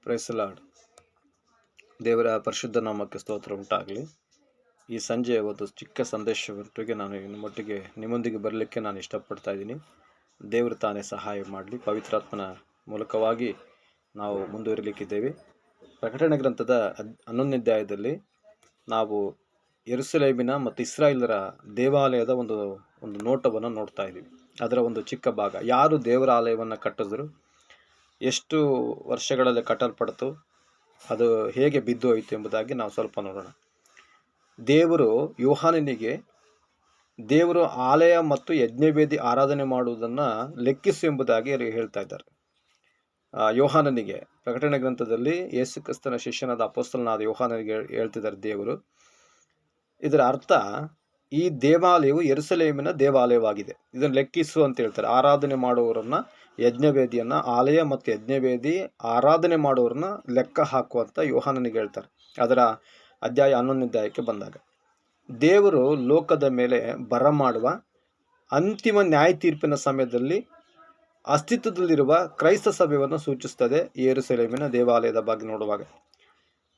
Price lord. ದೇವರ ಪರಿಶುದ್ಧ ನಾಮಕ್ಕೆ ಸ್ತೋತ್ರ ಉಂಟಾಗಲಿ. ಈ ಸಂಜೆ ಒಂದು ಚಿಕ್ಕ ಸಂದೇಶದೊಟ್ಟಿಗೆ ನಾನು ನಿಮ್ಮೊಂದಿಗೆ ಬರಲಿಕ್ಕೆ ನಾನು ಇಷ್ಟಪಡ್ತಾ ಇದ್ದೀನಿ. ದೇವರು ತಾನೇ ಸಹಾಯ ಮಾಡಲಿ. ಪವಿತ್ರಾತ್ಮನ ಮೂಲಕವಾಗಿ ನಾವು ಮುಂದುವರಿಲಿಕ್ಕಿದ್ದೇವೆ. ಪ್ರಕಟಣೆ ಗ್ರಂಥದ 11ನೇ ಅಧ್ಯಾಯದಲ್ಲಿ ನಾವು ಯೆರೂಸಲೇಮಿನ ಮತ್ತು ಇಸ್ರಾಯೇಲರ ದೇವಾಲಯದ ಒಂದು ನೋಟವನ್ನು ನೋಡ್ತಾ ಇದ್ದೀವಿ. ಅದರ ಒಂದು ಚಿಕ್ಕ ಭಾಗ. ಯಾರು ದೇವರ ಆಲಯವನ್ನು ಕಟ್ಟಿದ್ರು, ಎಷ್ಟು ವರ್ಷಗಳಲ್ಲಿ ಕಟ್ಟಲ್ಪಡ್ತು, ಅದು ಹೇಗೆ ಬಿದ್ದು ಹೋಯಿತು ಎಂಬುದಾಗಿ ನಾವು ಸ್ವಲ್ಪ ನೋಡೋಣ. ದೇವರು ಯೋಹಾನನಿಗೆ ದೇವರು ಆಲಯ ಮತ್ತು ಯಜ್ಞವೇದಿ ಆರಾಧನೆ ಮಾಡುವುದನ್ನು ಲೆಕ್ಕಿಸು ಎಂಬುದಾಗಿ ಹೇಳ್ತಾ ಇದ್ದಾರೆ. ಯೋಹಾನನಿಗೆ ಪ್ರಕಟಣೆ ಗ್ರಂಥದಲ್ಲಿ ಯೇಸು ಕ್ರಿಸ್ತನ ಶಿಷ್ಯನಾದ ಅಪೊಸ್ತಲನಾದ ಯೋಹಾನನಿಗೆ ಹೇಳ್ತಿದ್ದಾರೆ ದೇವರು. ಇದರ ಅರ್ಥ, ಈ ದೇವಾಲಯವು ಯೆರೂಸಲೇಮಿನ ದೇವಾಲಯವಾಗಿದೆ, ಇದನ್ನು ಲೆಕ್ಕಿಸು ಅಂತ ಹೇಳ್ತಾರೆ. ಆರಾಧನೆ ಮಾಡುವವರನ್ನ, ಯಜ್ಞವೇದಿಯನ್ನ, ಆಲಯ ಮತ್ತು ಯಜ್ಞವೇದಿ ಆರಾಧನೆ ಮಾಡುವವರನ್ನ ಲೆಕ್ಕ ಹಾಕುವಂತ ಯೋಹಾನನಿಗೆ ಹೇಳ್ತಾರೆ. ಅದರ ಅಧ್ಯಾಯ 11ನೇ ಅಧ್ಯಾಯಕ್ಕೆ ಬಂದಾಗ ದೇವರು ಲೋಕದ ಮೇಲೆ ಬರಮಾಡುವ ಅಂತಿಮ ನ್ಯಾಯ ತೀರ್ಪಿನ ಸಮಯದಲ್ಲಿ ಅಸ್ತಿತ್ವದಲ್ಲಿರುವ ಕ್ರೈಸ್ತ ಸಭೆಯನ್ನು ಸೂಚಿಸುತ್ತದೆ ಈ ಯೆರೂಸಲೇಮಿನ ದೇವಾಲಯದ ಬಗ್ಗೆ ನೋಡುವಾಗ.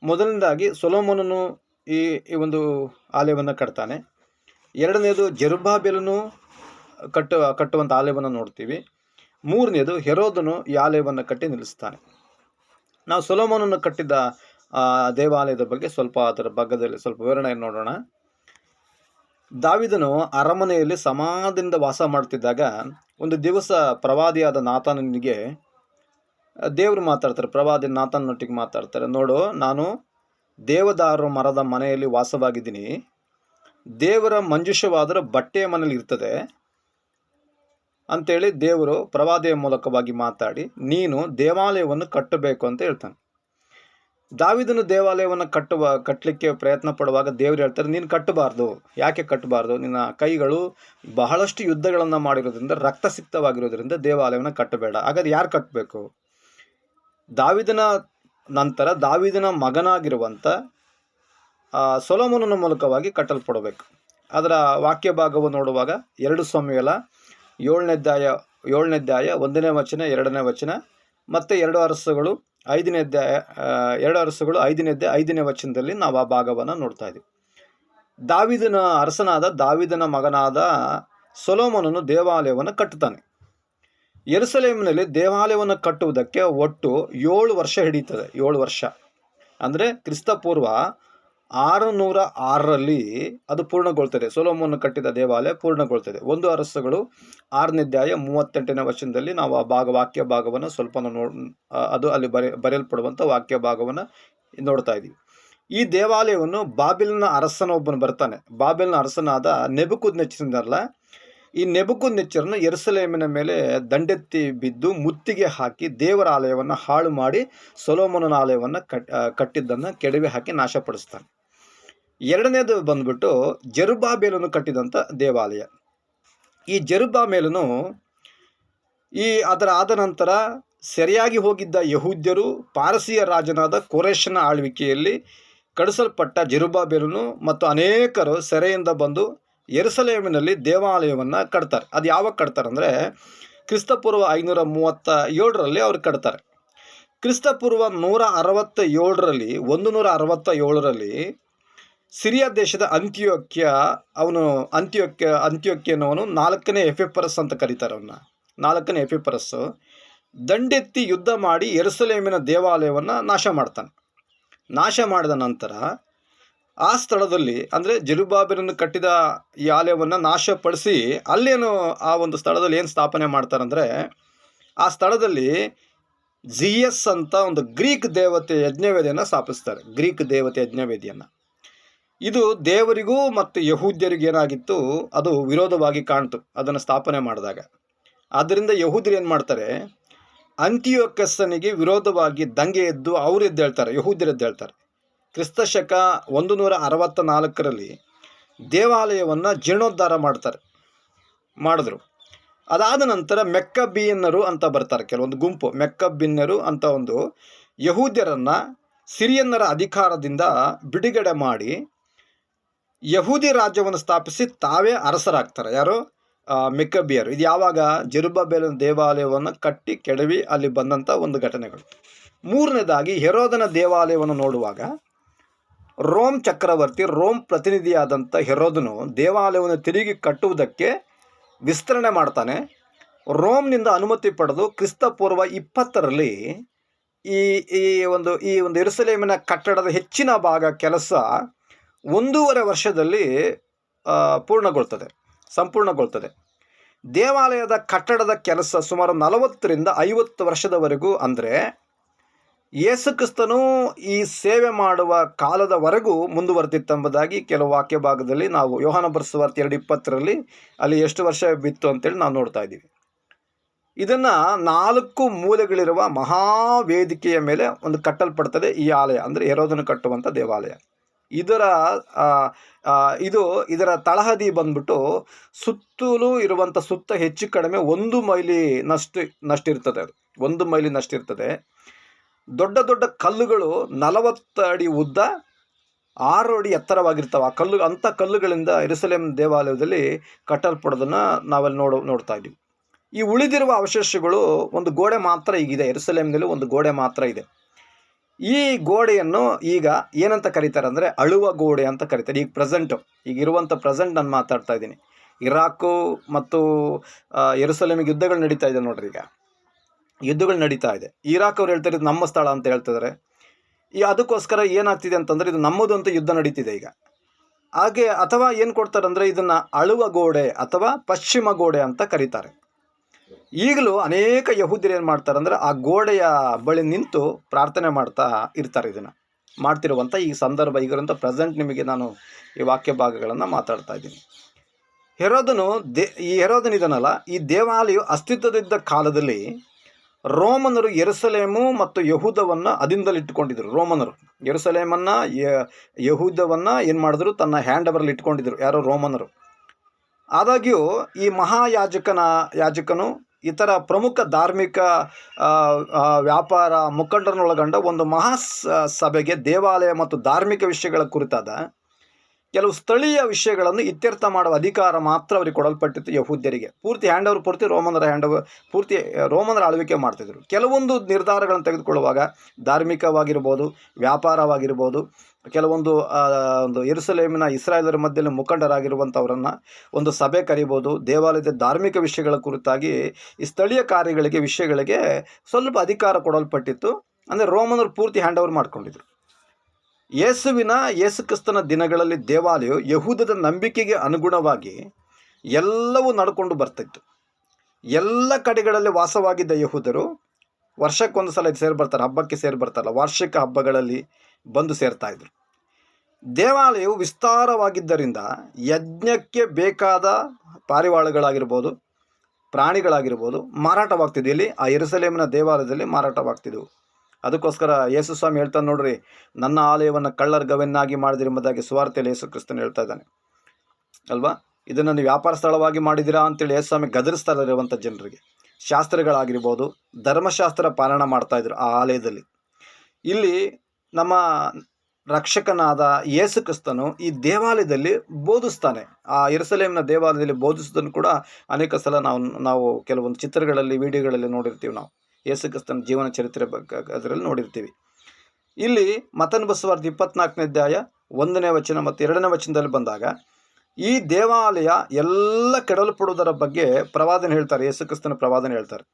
ಮೊದಲನೇದಾಗಿ ಸೊಲೊಮೋನನು ಈ ಒಂದು ಆಲಯವನ್ನು ಕಟ್ತಾನೆ. ಎರಡನೇದು ಜೆರುಬ್ಬಾಬೆಲನು ಕಟ್ಟುವಂಥ ಆಲಯವನ್ನು ನೋಡ್ತೀವಿ. ಮೂರನೇದು ಹೆರೋದನು ಈ ಆಲಯವನ್ನು ಕಟ್ಟಿ ನಿಲ್ಲಿಸ್ತಾನೆ. ನಾವು ಸೊಲೊಮೋನನು ಕಟ್ಟಿದ ದೇವಾಲಯದ ಬಗ್ಗೆ ಸ್ವಲ್ಪ ಅದರ ಭಾಗದಲ್ಲಿ ಸ್ವಲ್ಪ ವಿವರಣೆ ನೋಡೋಣ. ದಾವೀದನು ಅರಮನೆಯಲ್ಲಿ ಸಮಾಧಾನದಿಂದ ವಾಸ ಮಾಡ್ತಿದ್ದಾಗ ಒಂದು ದಿವಸ ಪ್ರವಾದಿಯಾದ ನಾತಾನನಿಗೆ ದೇವರು ಮಾತಾಡ್ತಾರೆ. ಪ್ರವಾದಿ ನಾತಾನನೊಟ್ಟಿಗೆ ಮಾತಾಡ್ತಾರೆ. ನೋಡು, ನಾನು ದೇವದಾರು ಮರದ ಮನೆಯಲ್ಲಿ ವಾಸವಾಗಿದ್ದೀನಿ. ದೇವರ ಮಂಜೂಷವಾದರೂ ಬಟ್ಟೆಯ ಮನೇಲಿ ಇರ್ತದೆ ಅಂತೇಳಿ ದೇವರು ಪ್ರವಾದಿಯ ಮೂಲಕವಾಗಿ ಮಾತಾಡಿ ನೀನು ದೇವಾಲಯವನ್ನು ಕಟ್ಟಬೇಕು ಅಂತ ಹೇಳ್ತಾನೆ. ದಾವೀದನು ದೇವಾಲಯವನ್ನು ಕಟ್ಟಲಿಕ್ಕೆ ಪ್ರಯತ್ನ ಪಡುವಾಗ ದೇವರು ಹೇಳ್ತಾರೆ, ನೀನು ಕಟ್ಟಬಾರ್ದು. ಯಾಕೆ ಕಟ್ಟಬಾರ್ದು? ನಿನ್ನ ಕೈಗಳು ಬಹಳಷ್ಟು ಯುದ್ಧಗಳನ್ನು ಮಾಡಿರೋದ್ರಿಂದ, ರಕ್ತಸಿಕ್ತವಾಗಿರೋದ್ರಿಂದ ದೇವಾಲಯವನ್ನು ಕಟ್ಟಬೇಡ. ಹಾಗಾದ್ರೆ ಯಾರು ಕಟ್ಟಬೇಕು? ದಾವೀದನ ನಂತರ ದಾವೀದನ ಮಗನಾಗಿರುವಂಥ ಸೊಲೊಮೋನನ ಮೂಲಕವಾಗಿ ಕಟ್ಟಲ್ಪಡಬೇಕು. ಅದರ ವಾಕ್ಯ ಭಾಗವನ್ನು ನೋಡುವಾಗ 2 ಸಮುವೇಲ 7ನೇ ಅಧ್ಯಾಯ 1ನೇ ವಚನ 2ನೇ ವಚನ ಮತ್ತು 2 ಅರಸುಗಳು 5ನೇ ಅಧ್ಯಾಯ 5ನೇ ವಚನದಲ್ಲಿ ನಾವು ಆ ಭಾಗವನ್ನು ನೋಡ್ತಾ ಇದ್ದೀವಿ. ದಾವೀದನ ಮಗನಾದ ಸೊಲೊಮೋನನು ದೇವಾಲಯವನ್ನು ಕಟ್ಟುತ್ತಾನೆ. ಯೆರೂಸಲೇಮಿನಲ್ಲಿ ದೇವಾಲಯವನ್ನು ಕಟ್ಟುವುದಕ್ಕೆ ಒಟ್ಟು 7 ವರ್ಷ ಹಿಡಿಯುತ್ತದೆ. 7 ವರ್ಷ ಅಂದರೆ ಕ್ರಿಸ್ತಪೂರ್ವ 606ರಲ್ಲಿ ಅದು ಪೂರ್ಣಗೊಳ್ತದೆ. ಸೊಲೊಮೋನ ಕಟ್ಟಿದ ದೇವಾಲಯ ಪೂರ್ಣಗೊಳ್ತದೆ. 1 ಅರಸುಗಳು 6ನೇ ಅಧ್ಯಾಯ 38ನೇ ವಚನದಲ್ಲಿ ನಾವು ಆ ವಾಕ್ಯ ಭಾಗವನ್ನು ಸ್ವಲ್ಪ ಅದು ಅಲ್ಲಿ ಬರೆಯಲ್ಪಡುವಂಥ ವಾಕ್ಯ ಭಾಗವನ್ನು ನೋಡ್ತಾ ಇದ್ದೀವಿ. ಈ ದೇವಾಲಯವನ್ನು ಬಾಬಿಲಿನ ಅರಸನೊಬ್ಬನು ಬರ್ತಾನೆ. ಬಾಬಿಲಿನ ಅರಸನಾದ ನೆಬೂಕದ್ನೆಚ್ಚರನಲ್ಲ, ಈ ನೆಬೂಕದ್ನೆಚ್ಚರನು ಯೆರೂಸಲೇಮಿನ ಮೇಲೆ ದಂಡೆತ್ತಿ ಬಿದ್ದು ಮುತ್ತಿಗೆ ಹಾಕಿ ದೇವರ ಆಲಯವನ್ನು ಹಾಳು ಮಾಡಿ ಸೊಲೊಮೋನನ ಆಲಯವನ್ನು ಕಟ್ಟಿದ್ದನ್ನು ಕೆಡವಿ ಹಾಕಿ ನಾಶಪಡಿಸ್ತಾನೆ. ಎರಡನೇದು ಬಂದ್ಬಿಟ್ಟು ಜೆರುಬ್ಬಾಬೆಲನು ಕಟ್ಟಿದಂಥ ದೇವಾಲಯ. ಈ ಜೆರುಬ್ಬಾಬೆಲನು ಅದರ ಆದ ನಂತರ ಸೆರೆಯಾಗಿ ಹೋಗಿದ್ದ ಯಹೂದ್ಯರು ಪಾರಸಿಯ ರಾಜನಾದ ಕೋರೆಷನ ಆಳ್ವಿಕೆಯಲ್ಲಿ ಕಡಿಸಲ್ಪಟ್ಟ ಜೆರುಬ್ಬಾಬೆಲನು ಮತ್ತು ಅನೇಕರು ಸೆರೆಯಿಂದ ಬಂದು ಯೆರೂಸಲೇಮಿನಲ್ಲಿ ದೇವಾಲಯವನ್ನು ಕಟ್ತಾರೆ. ಅದು ಯಾವಾಗ ಕಟ್ತಾರೆ ಅಂದರೆ ಕ್ರಿಸ್ತಪೂರ್ವ 537ರಲ್ಲಿ ಅವ್ರು ಕಟ್ತಾರೆ. ಕ್ರಿಸ್ತಪೂರ್ವ 167ರಲ್ಲಿ ಸಿರಿಯಾ ದೇಶದ ಅಂತ್ಯೋಕ್ಯನವನು 4ನೇ ಎಫೆಫರಸ್ ಅಂತ ಕರೀತಾರೆ. 4ನೇ ಎಫೆಫರಸ್ ದಂಡೆತ್ತಿ ಯುದ್ಧ ಮಾಡಿ ಯೆರೂಸಲೇಮಿನ ದೇವಾಲಯವನ್ನು ನಾಶ ಮಾಡ್ತಾನೆ. ನಾಶ ಮಾಡಿದ ನಂತರ ಆ ಸ್ಥಳದಲ್ಲಿ, ಅಂದರೆ ಜೆರುಬ್ಬಾಬೆಲನು ಕಟ್ಟಿದ ಈ ಆಲಯವನ್ನು ನಾಶಪಡಿಸಿ ಅಲ್ಲೇನು ಆ ಒಂದು ಸ್ಥಳದಲ್ಲಿ ಏನು ಸ್ಥಾಪನೆ ಮಾಡ್ತಾರಂದರೆ, ಆ ಸ್ಥಳದಲ್ಲಿ ಜಿಯಸ್ ಅಂತ ಒಂದು ಗ್ರೀಕ್ ದೇವತೆ ಯಜ್ಞವೇದಿಯನ್ನು ಸ್ಥಾಪಿಸ್ತಾರೆ. ಗ್ರೀಕ್ ದೇವತೆ ಯಜ್ಞವೇದಿಯನ್ನು. ಇದು ದೇವರಿಗೂ ಮತ್ತು ಯಹೂದ್ಯರಿಗೂ ಏನಾಗಿತ್ತು, ಅದು ವಿರೋಧವಾಗಿ ಕಾಣ್ತು ಅದನ್ನು ಸ್ಥಾಪನೆ ಮಾಡಿದಾಗ. ಆದ್ದರಿಂದ ಯಹೂದ್ಯರು ಏನು ಮಾಡ್ತಾರೆ, ಅಂತಿಯೋಕಸ್ಸನಿಗೆ ವಿರೋಧವಾಗಿ ದಂಗೆ ಎದ್ದು ಅವರು ಎದ್ದೇಳ್ತಾರೆ, ಯಹೂದ್ಯರು ಎದ್ದೇಳ್ತಾರೆ. ಕ್ರಿಸ್ತಶಕ 164ರಲ್ಲಿ ದೇವಾಲಯವನ್ನು ಜೀರ್ಣೋದ್ಧಾರ ಮಾಡಿದ್ರು. ಅದಾದ ನಂತರ ಮೆಕ್ಕಬಿಯನ್ನರು ಅಂತ ಬರ್ತಾರೆ, ಕೆಲವೊಂದು ಗುಂಪು ಮೆಕ್ಕಬಿನ್ನರು ಅಂತ ಒಂದು ಯಹೂದ್ಯರನ್ನು ಸಿರಿಯನ್ನರ ಅಧಿಕಾರದಿಂದ ಬಿಡುಗಡೆ ಮಾಡಿ ಯಹೂದಿ ರಾಜ್ಯವನ್ನು ಸ್ಥಾಪಿಸಿ ತಾವೇ ಅರಸರಾಗ್ತಾರೆ. ಯಾರು? ಮೆಕ್ಕಬಿಯರು. ಇದು ಯಾವಾಗ? ಜೆರುಬ್ಬಾಬೆಲನ ದೇವಾಲಯವನ್ನು ಕಟ್ಟಿ ಕೆಡವಿ ಅಲ್ಲಿ ಬಂದಂಥ ಒಂದು ಘಟನೆಗಳು. ಮೂರನೇದಾಗಿ ಹೆರೋದನ ದೇವಾಲಯವನ್ನು ನೋಡುವಾಗ ರೋಮ್ ಚಕ್ರವರ್ತಿ, ರೋಮ್ ಪ್ರತಿನಿಧಿಯಾದಂಥ ಹೆರೋದನು ದೇವಾಲಯವನ್ನು ತಿರುಗಿ ಕಟ್ಟುವುದಕ್ಕೆ ವಿಸ್ತರಣೆ ಮಾಡ್ತಾನೆ. ರೋಮ್ನಿಂದ ಅನುಮತಿ ಪಡೆದು ಕ್ರಿಸ್ತಪೂರ್ವ 20ರಲ್ಲಿ ಈ ಈ ಒಂದು ಯೆರೂಸಲೇಮಿನ ಕಟ್ಟಡದ ಹೆಚ್ಚಿನ ಭಾಗ ಕೆಲಸ 1.5 ವರ್ಷದಲ್ಲಿ ಸಂಪೂರ್ಣಗೊಳ್ತದೆ. ದೇವಾಲಯದ ಕಟ್ಟಡದ ಕೆಲಸ ಸುಮಾರು 40ರಿಂದ 50 ವರ್ಷದವರೆಗೂ, ಅಂದರೆ ಯೇಸುಕ್ರಿಸ್ತನು ಈ ಸೇವೆ ಮಾಡುವ ಕಾಲದವರೆಗೂ ಮುಂದುವರೆದಿತ್ತೆಂಬುದಾಗಿ ಕೆಲವು ವಾಕ್ಯ ಭಾಗದಲ್ಲಿ ನಾವು ಯೋಹಾನ ಬರೆದ ಸುವಾರ್ತೆ 2:20ರಲ್ಲಿ ಅಲ್ಲಿ ಎಷ್ಟು ವರ್ಷ ಬಿತ್ತು ಅಂತೇಳಿ ನಾವು ನೋಡ್ತಾ ಇದ್ದೀವಿ. ಇದನ್ನು 4 ಮೂಲೆಗಳಿರುವ ಮಹಾವೇದಿಕೆಯ ಮೇಲೆ ಒಂದು ಕಟ್ಟಲ್ಪಡ್ತದೆ ಈ ಆಲಯ, ಅಂದರೆ ಹೆರೋದನು ಕಟ್ಟುವಂಥ ದೇವಾಲಯ. ಇದರ ತಳಹದಿ ಬಂದ್ಬಿಟ್ಟು ಸುತ್ತಲೂ ಇರುವಂಥ ಸುತ್ತ ಹೆಚ್ಚು ಕಡಿಮೆ 1 ಮೈಲಿನಷ್ಟಿರ್ತದೆ. ಅದು 1 ಮೈಲಿನಷ್ಟಿರ್ತದೆ. ದೊಡ್ಡ ದೊಡ್ಡ ಕಲ್ಲುಗಳು 40 ಅಡಿ ಉದ್ದ, 6 ಅಡಿ ಎತ್ತರವಾಗಿರ್ತವೆ. ಅಂಥ ಕಲ್ಲುಗಳಿಂದ ಯೆರೂಸಲೇಮ್ ದೇವಾಲಯದಲ್ಲಿ ಕಟ್ಟಲ್ಪಡೋದನ್ನು ನಾವಲ್ಲಿ ನೋಡ್ತಾ ಇದ್ದೀವಿ. ಈ ಉಳಿದಿರುವ ಅವಶೇಷಗಳು ಒಂದು ಗೋಡೆ ಮಾತ್ರ ಈಗಿದೆ. ಯೆರೂಸಲೇಮ್ನಲ್ಲಿ ಒಂದು ಗೋಡೆ ಮಾತ್ರ ಇದೆ. ಈ ಗೋಡೆಯನ್ನು ಈಗ ಏನಂತ ಕರೀತಾರೆ ಅಂದರೆ ಅಳುವ ಗೋಡೆ ಅಂತ ಕರೀತಾರೆ. ಈಗಿರುವಂಥ ಪ್ರೆಸೆಂಟ್ ನಾನು ಮಾತಾಡ್ತಾ ಇದ್ದೀನಿ. ಇರಾಕು ಮತ್ತು ಯೆರೂಸಲೇಮಿಗೆ ಯುದ್ಧಗಳು ನಡೀತಾ ಇದೆ ನೋಡ್ರಿ. ಈಗ ಯುದ್ಧಗಳು ನಡೀತಾ ಇದೆ. ಇರಾಕ್ ಅವ್ರು ಹೇಳ್ತಾರೆ ಇದು ನಮ್ಮ ಸ್ಥಳ ಅಂತ ಹೇಳ್ತಿದ್ದಾರೆ. ಅದಕ್ಕೋಸ್ಕರ ಏನಾಗ್ತಿದೆ ಅಂತಂದರೆ ಇದು ನಮ್ಮದು ಅಂತ ಯುದ್ಧ ನಡೀತಿದೆ ಈಗ. ಹಾಗೆ ಅಥವಾ ಏನು ಕೊಡ್ತಾರೆ ಅಂದರೆ ಇದನ್ನು ಅಳುವ ಗೋಡೆ ಅಥವಾ ಪಶ್ಚಿಮ ಗೋಡೆ ಅಂತ ಕರೀತಾರೆ. ಈಗಲೂ ಅನೇಕ ಯಹೂದ್ಯರು ಏನು ಮಾಡ್ತಾರೆ ಅಂದರೆ ಆ ಗೋಡೆಯ ಬಳಿ ನಿಂತು ಪ್ರಾರ್ಥನೆ ಮಾಡ್ತಾ ಇರ್ತಾರೆ. ಇದನ್ನು ಮಾಡ್ತಿರುವಂಥ ಈ ಸಂದರ್ಭ ಈಗಿರುವಂಥ ಪ್ರೆಸೆಂಟ್ ನಿಮಗೆ ನಾನು ಈ ವಾಕ್ಯ ಭಾಗಗಳನ್ನು ಮಾತಾಡ್ತಾ ಇದ್ದೀನಿ. ಹೆರೋದನಿದನಲ್ಲ, ಈ ದೇವಾಲಯ ಅಸ್ತಿತ್ವದಿದ್ದ ಕಾಲದಲ್ಲಿ ರೋಮನರು ಯೆರೂಸಲೇಮು ಮತ್ತು ಯಹೂದವನ್ನು ಅಧೀನದಲ್ಲಿಟ್ಟುಕೊಂಡಿದ್ದರು. ರೋಮನರು ಯೆರೂಸಲೇಮನ್ನು, ಯಹೂದವನ್ನು ಏನು ಮಾಡಿದ್ರು, ತನ್ನ ಹ್ಯಾಂಡ್ ಓವರಲ್ಲಿ ಇಟ್ಕೊಂಡಿದ್ರು. ಯಾರೋ ರೋಮನರು. ಆದಾಗ್ಯೂ ಈ ಯಾಜಕನು ಇತರ ಪ್ರಮುಖ ಧಾರ್ಮಿಕ ವ್ಯಾಪಾರ ಮುಖಂಡರನ್ನೊಳಗೊಂಡ ಒಂದು ಸಭೆಗೆ ದೇವಾಲಯ ಮತ್ತು ಧಾರ್ಮಿಕ ವಿಷಯಗಳ ಕುರಿತಾದ ಕೆಲವು ಸ್ಥಳೀಯ ವಿಷಯಗಳನ್ನು ಇತ್ಯರ್ಥ ಮಾಡುವ ಅಧಿಕಾರ ಮಾತ್ರ ಅವರಿಗೆ ಕೊಡಲ್ಪಟ್ಟಿತ್ತು. ಯಹೂದ್ಯರಿಗೆ ಪೂರ್ತಿ ರೋಮನರ ಆಳ್ವಿಕೆ ಮಾಡ್ತಿದ್ರು. ಕೆಲವೊಂದು ನಿರ್ಧಾರಗಳನ್ನು ತೆಗೆದುಕೊಳ್ಳುವಾಗ ಧಾರ್ಮಿಕವಾಗಿರ್ಬೋದು, ವ್ಯಾಪಾರವಾಗಿರ್ಬೋದು, ಕೆಲವೊಂದು ಯೆರೂಸಲೇಮಿನ ಇಸ್ರಾಯೇಲರ ಮಧ್ಯದಲ್ಲಿ ಮುಖಂಡರಾಗಿರುವಂಥವರನ್ನು ಒಂದು ಸಭೆ ಕರಿಬೋದು. ದೇವಾಲಯದ ಧಾರ್ಮಿಕ ವಿಷಯಗಳ ಕುರಿತಾಗಿ ಈ ಸ್ಥಳೀಯ ವಿಷಯಗಳಿಗೆ ಸ್ವಲ್ಪ ಅಧಿಕಾರ ಕೊಡಲ್ಪಟ್ಟಿತ್ತು. ಅಂದರೆ ರೋಮನರು ಪೂರ್ತಿ ಹ್ಯಾಂಡ್ ಓವರ್ ಮಾಡ್ಕೊಂಡಿದ್ರು. ಯೇಸುಕ್ರಿಸ್ತನ ದಿನಗಳಲ್ಲಿ ದೇವಾಲಯವು ಯಹೂದದ ನಂಬಿಕೆಗೆ ಅನುಗುಣವಾಗಿ ಎಲ್ಲವೂ ನಡ್ಕೊಂಡು ಬರ್ತಿತ್ತು. ಎಲ್ಲ ಕಡೆಗಳಲ್ಲಿ ವಾಸವಾಗಿದ್ದ ಯಹೂದರು ವರ್ಷಕ್ಕೊಂದು ಸಲ ಹಬ್ಬಕ್ಕೆ ಸೇರಿಬರ್ತಾರಲ್ಲ, ವಾರ್ಷಿಕ ಹಬ್ಬಗಳಲ್ಲಿ ಬಂದು ಸೇರ್ತಾಯಿದ್ರು. ದೇವಾಲಯವು ವಿಸ್ತಾರವಾಗಿದ್ದರಿಂದ ಯಜ್ಞಕ್ಕೆ ಬೇಕಾದ ಪಾರಿವಾಳಗಳಾಗಿರ್ಬೋದು, ಪ್ರಾಣಿಗಳಾಗಿರ್ಬೋದು ಮಾರಾಟವಾಗ್ತಿದ್ವು. ಇಲ್ಲಿ ಆ ಯೆರೂಸಲೇಮಿನ ದೇವಾಲಯದಲ್ಲಿ ಮಾರಾಟವಾಗ್ತಿದ್ವು. ಅದಕ್ಕೋಸ್ಕರ ಯೇಸು ಸ್ವಾಮಿ ಹೇಳ್ತಾನೆ ನೋಡ್ರಿ, ನನ್ನ ಆಲಯವನ್ನು ಕಳ್ಳರ ಗವೆನ್ನಾಗಿ ಮಾಡಿದಿರೆಂಬುದಾಗಿ ಸುವಾರ್ತೆಯಲ್ಲಿ ಯೇಸು ಕ್ರಿಸ್ತನು ಹೇಳ್ತಾ ಇದ್ದಾನೆ ಅಲ್ವಾ. ಇದನ್ನು ನೀವು ವ್ಯಾಪಾರ ಸ್ಥಳವಾಗಿ ಮಾಡಿದ್ದೀರಾ ಅಂತೇಳಿ ಯೇಸು ಸ್ವಾಮಿ ಗದರಿಸ್ತಾರಿರುವಂಥ ಜನರಿಗೆ. ಶಾಸ್ತ್ರಗಳಾಗಿರ್ಬೋದು, ಧರ್ಮಶಾಸ್ತ್ರ ಪಾಲನೆ ಮಾಡ್ತಾಯಿದ್ರು ಆ ಆಲಯದಲ್ಲಿ. ಇಲ್ಲಿ ನಮ್ಮ ರಕ್ಷಕನಾದ ಯೇಸು ಕ್ರಿಸ್ತನು ಈ ದೇವಾಲಯದಲ್ಲಿ ಬೋಧಿಸ್ತಾನೆ. ಆ ಯೆರೂಸಲೇಮಿನ ದೇವಾಲಯದಲ್ಲಿ ಬೋಧಿಸೋದನ್ನು ಕೂಡ ಅನೇಕ ಸಲ ನಾವು ಕೆಲವೊಂದು ಚಿತ್ರಗಳಲ್ಲಿ, ವಿಡಿಯೋಗಳಲ್ಲಿ ನೋಡಿರ್ತೀವಿ. ನಾವು ಯೇಸು ಕ್ರಿಸ್ತನ ಜೀವನ ಚರಿತ್ರೆ ಅದರಲ್ಲಿ ನೋಡಿರ್ತೀವಿ. ಇಲ್ಲಿ ಮತ್ತನ ಬಸವಾರ್ಥ 24ನೇ ಅಧ್ಯಾಯ 1ನೇ ವಚನ ಮತ್ತು 2ನೇ ವಚನದಲ್ಲಿ ಬಂದಾಗ ಈ ದೇವಾಲಯ ಎಲ್ಲ ಕೆಡಲ್ಪಡುವುದರ ಬಗ್ಗೆ ಪ್ರವಾದನೆ ಹೇಳ್ತಾರೆ. ಯೇಸು ಕ್ರಿಸ್ತನ ಪ್ರವಾದನೆ ಹೇಳ್ತಾರೆ.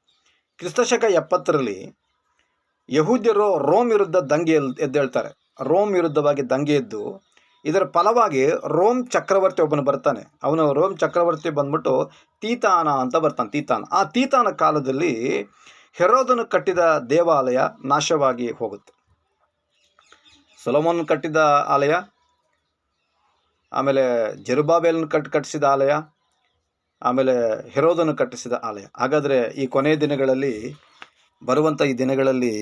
ಕ್ರಿಸ್ತಶಕ 70ರಲ್ಲಿ ಯಹೂದ್ಯರು ರೋಮ್ ವಿರುದ್ಧ ದಂಗೆ ಎದ್ದೇಳ್ತಾರೆ. ರೋಮ್ ವಿರುದ್ಧವಾಗಿ ದಂಗೆ ಎದ್ದು ಇದರ ಫಲವಾಗಿ ರೋಮ್ ಚಕ್ರವರ್ತಿ ಒಬ್ಬನು ಬರ್ತಾನೆ. ರೋಮ್ ಚಕ್ರವರ್ತಿ ಬಂದ್ಬಿಟ್ಟು ತೀತಾನ ಅಂತ ಬರ್ತಾನೆ. ಆ ತೀತಾನ ಕಾಲದಲ್ಲಿ ಹೆರೋದನು ಕಟ್ಟಿದ ದೇವಾಲಯ ನಾಶವಾಗಿ ಹೋಗುತ್ತೆ. ಸೊಲೊಮೋನ್ ಕಟ್ಟಿದ ಆಲಯ, ಆಮೇಲೆ ಜೆರುಬ್ಬಾಬೆಲನು ಕಟ್ಟಿಸಿದ ಆಲಯ, ಆಮೇಲೆ ಹೆರೋದನು ಕಟ್ಟಿಸಿದ ಆಲಯ. ಹಾಗಾದರೆ ಈ ಕೊನೆಯ ದಿನಗಳಲ್ಲಿ ಬರುವಂಥ ಈ ದಿನಗಳಲ್ಲಿ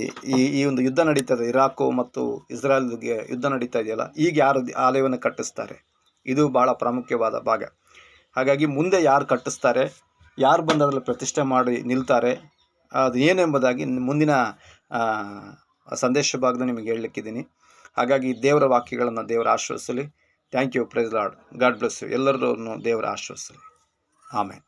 ಈ ಒಂದು ಯುದ್ಧ ನಡೀತದೆ, ಇರಾಕು ಮತ್ತು ಇಸ್ರಾಯೇಲ್ಗೆ ಯುದ್ಧ ನಡೀತಾ ಇದೆಯಲ್ಲ, ಈಗ ಯಾರು ಆಲಯವನ್ನು ಕಟ್ಟಿಸ್ತಾರೆ? ಇದು ಭಾಳ ಪ್ರಾಮುಖ್ಯವಾದ ಭಾಗ. ಹಾಗಾಗಿ ಮುಂದೆ ಯಾರು ಕಟ್ಟಿಸ್ತಾರೆ, ಯಾರು ಬಂದು ಅದರಲ್ಲಿ ಪ್ರತಿಷ್ಠೆ ಮಾಡಿ ನಿಲ್ತಾರೆ, ಅದು ಏನೆಂಬುದಾಗಿ ಮುಂದಿನ ಸಂದೇಶ ಭಾಗದಲ್ಲಿ ನಿಮಗೆ ಹೇಳಲಿಕ್ಕಿದ್ದೀನಿ. ಹಾಗಾಗಿ ದೇವರ ವಾಕ್ಯಗಳನ್ನು ದೇವರ ಆಶ್ವಾಸಲಿ. Thank you. Praise Lord. God bless you. ಎಲ್ಲರೂ ದೇವರ ಆಶ್ವಾಸಲಿ. ಆಮೇನ್.